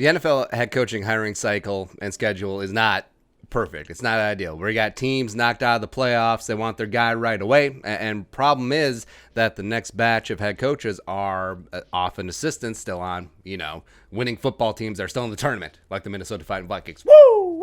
The NFL head coaching hiring cycle and schedule is not perfect. It's not ideal. We got teams knocked out of the playoffs. They want their guy right away. And problem is that the next batch of head coaches are often assistants still on, winning football teams that are still in the tournament, like the Minnesota Fighting Vikings. Woo!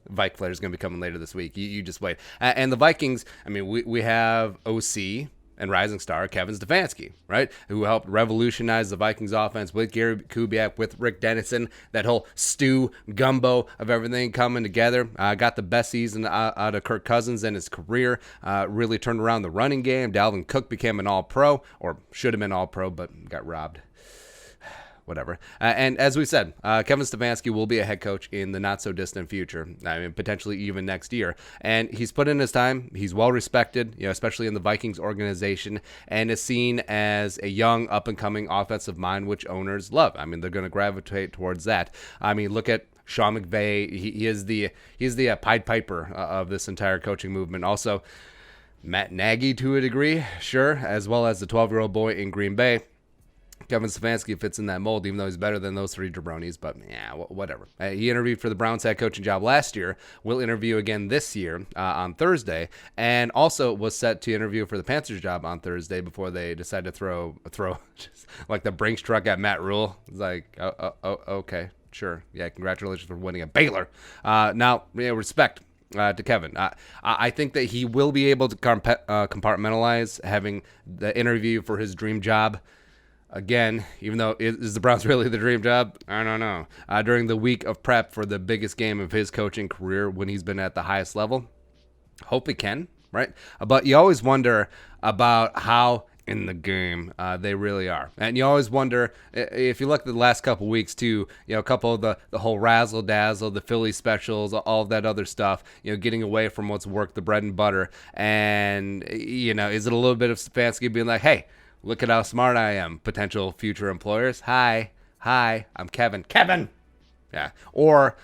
Vike Flair is going to be coming later this week. You just wait. And the Vikings, we have OC and rising star Kevin Stefanski, right? Who helped revolutionize the Vikings offense with Gary Kubiak, with Rick Dennison, that whole stew gumbo of everything coming together. Got the best season out of Kirk Cousins in his career. Really turned around the running game. Dalvin Cook became an all-pro, or should have been all-pro, but got robbed. Whatever. And as we said, Kevin Stefanski will be a head coach in the not-so-distant future. Potentially even next year. And he's put in his time. He's well-respected, especially in the Vikings organization, and is seen as a young, up-and-coming offensive mind, which owners love. They're going to gravitate towards that. Look at Sean McVay. He is the Pied Piper of this entire coaching movement. Also, Matt Nagy to a degree, sure, as well as the 12-year-old boy in Green Bay. Kevin Stefanski fits in that mold, even though he's better than those three jabronis, but yeah, whatever. He interviewed for the Browns head coaching job last year, will interview again this year on Thursday, and also was set to interview for the Panthers job on Thursday before they decided to throw just like the Brinks truck at Matt Rule. It's like, okay, sure. Yeah, congratulations for winning at Baylor. Now, respect to Kevin. I think that he will be able to compartmentalize having the interview for his dream job. Again, even though is the Browns really the dream job? I don't know. During the week of prep for the biggest game of his coaching career when he's been at the highest level, hope he can, right? But you always wonder about how in the game they really are. And you always wonder, if you look at the last couple weeks too, a couple of the whole razzle-dazzle, the Philly specials, all of that other stuff, getting away from what's worked, the bread and butter. And, is it a little bit of Stefanski being like, hey, look at how smart I am, potential future employers. Hi, I'm Kevin. Kevin! Yeah. Or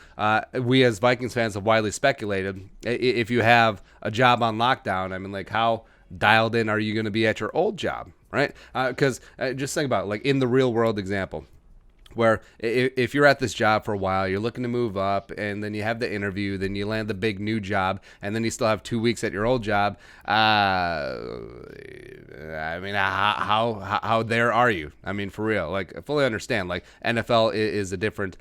we as Vikings fans have widely speculated, if you have a job on lockdown, how dialed in are you going to be at your old job, right? Because just think about it, in the real world example, where if you're at this job for a while, you're looking to move up, and then you have the interview, then you land the big new job, and then you still have 2 weeks at your old job. How there are you? For real. I fully understand. NFL is a different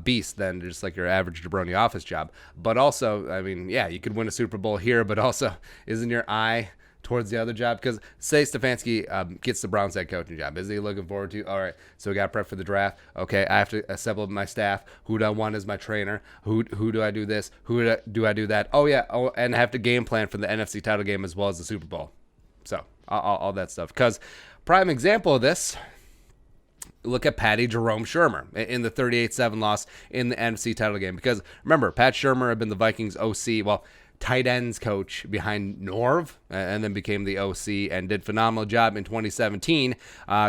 beast than just your average jabroni office job. But also, you could win a Super Bowl here, but also, isn't your eye towards the other job? Because say Stefanski gets the Browns head coaching job. Is he looking forward to? All right, so we got to prep for the draft. Okay, I have to assemble my staff. Who do I want as my trainer? Who do I do this? Who do I do that? Oh, yeah. Oh, and I have to game plan for the NFC title game as well as the Super Bowl. So all that stuff. Because prime example of this, look at Patty Jerome Shermer in the 38-7 loss in the NFC title game. Because remember, Pat Shermer had been the Vikings OC. Well, tight ends coach behind Norv, and then became the OC and did phenomenal job in 2017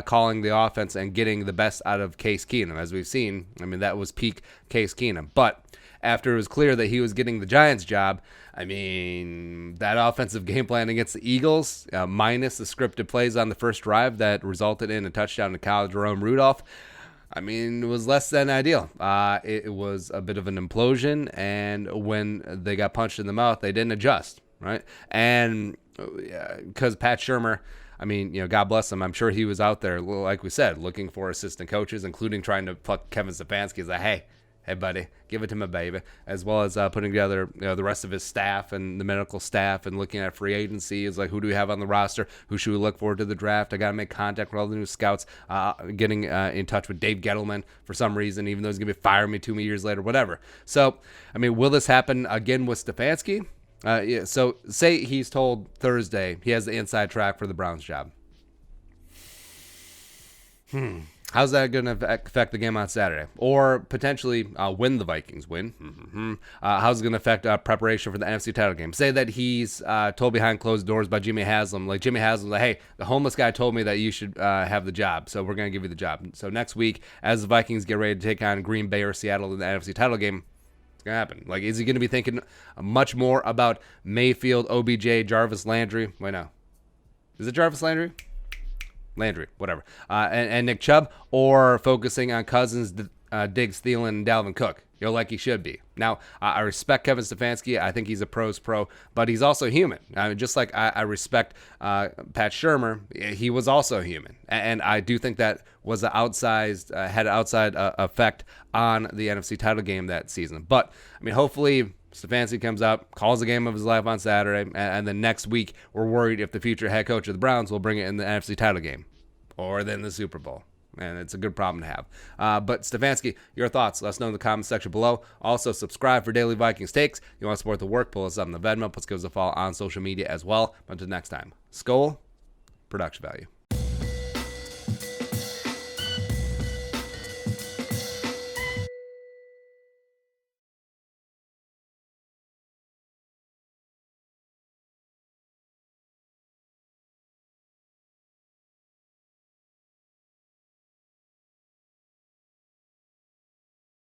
calling the offense and getting the best out of Case Keenum. As we've seen, that was peak Case Keenum. But after it was clear that he was getting the Giants job, that offensive game plan against the Eagles, minus the scripted plays on the first drive that resulted in a touchdown to Kyle Jerome Rudolph, it was less than ideal. It was a bit of an implosion, and when they got punched in the mouth, they didn't adjust, right? And because Pat Shermer, God bless him, I'm sure he was out there, like we said, looking for assistant coaches, including trying to pluck Kevin Stefanski. He's like, hey, buddy, give it to my baby, as well as putting together the rest of his staff and the medical staff and looking at free agency. Is like, who do we have on the roster? Who should we look forward to the draft? I got to make contact with all the new scouts, getting in touch with Dave Gettleman for some reason, even though he's going to be firing me 2 years later, whatever. So, will this happen again with Stefanski? So say he's told Thursday he has the inside track for the Browns job. How's that going to affect the game on Saturday? Or potentially when the Vikings win? How's it going to affect preparation for the NFC title game? Say that he's told behind closed doors by Jimmy Haslam. Like Jimmy Haslam's like, hey, the homeless guy told me that you should have the job, so we're going to give you the job. So next week, as the Vikings get ready to take on Green Bay or Seattle in the NFC title game, it's going to happen. Is he going to be thinking much more about Mayfield, OBJ, Jarvis Landry? Wait, no. Is it Jarvis Landry, whatever, and Nick Chubb, or focusing on Cousins, Diggs, Thielen, and Dalvin Cook, like he should be. Now, I respect Kevin Stefanski. I think he's a pro's pro, but he's also human. I mean, just like I respect Pat Shurmur, he was also human. And I do think that was an had an outside effect on the NFC title game that season. But, I mean, hopefully Stefanski comes up, calls the game of his life on Saturday, and then next week we're worried if the future head coach of the Browns will bring it in the NFC title game or then the Super Bowl. And it's a good problem to have. But Stefanski, your thoughts, let us know in the comments section below. Also, subscribe for daily Vikings takes. You want to support the work, pull us up in the Venmo. Let's give us a follow on social media as well. But until next time, Skol, production value.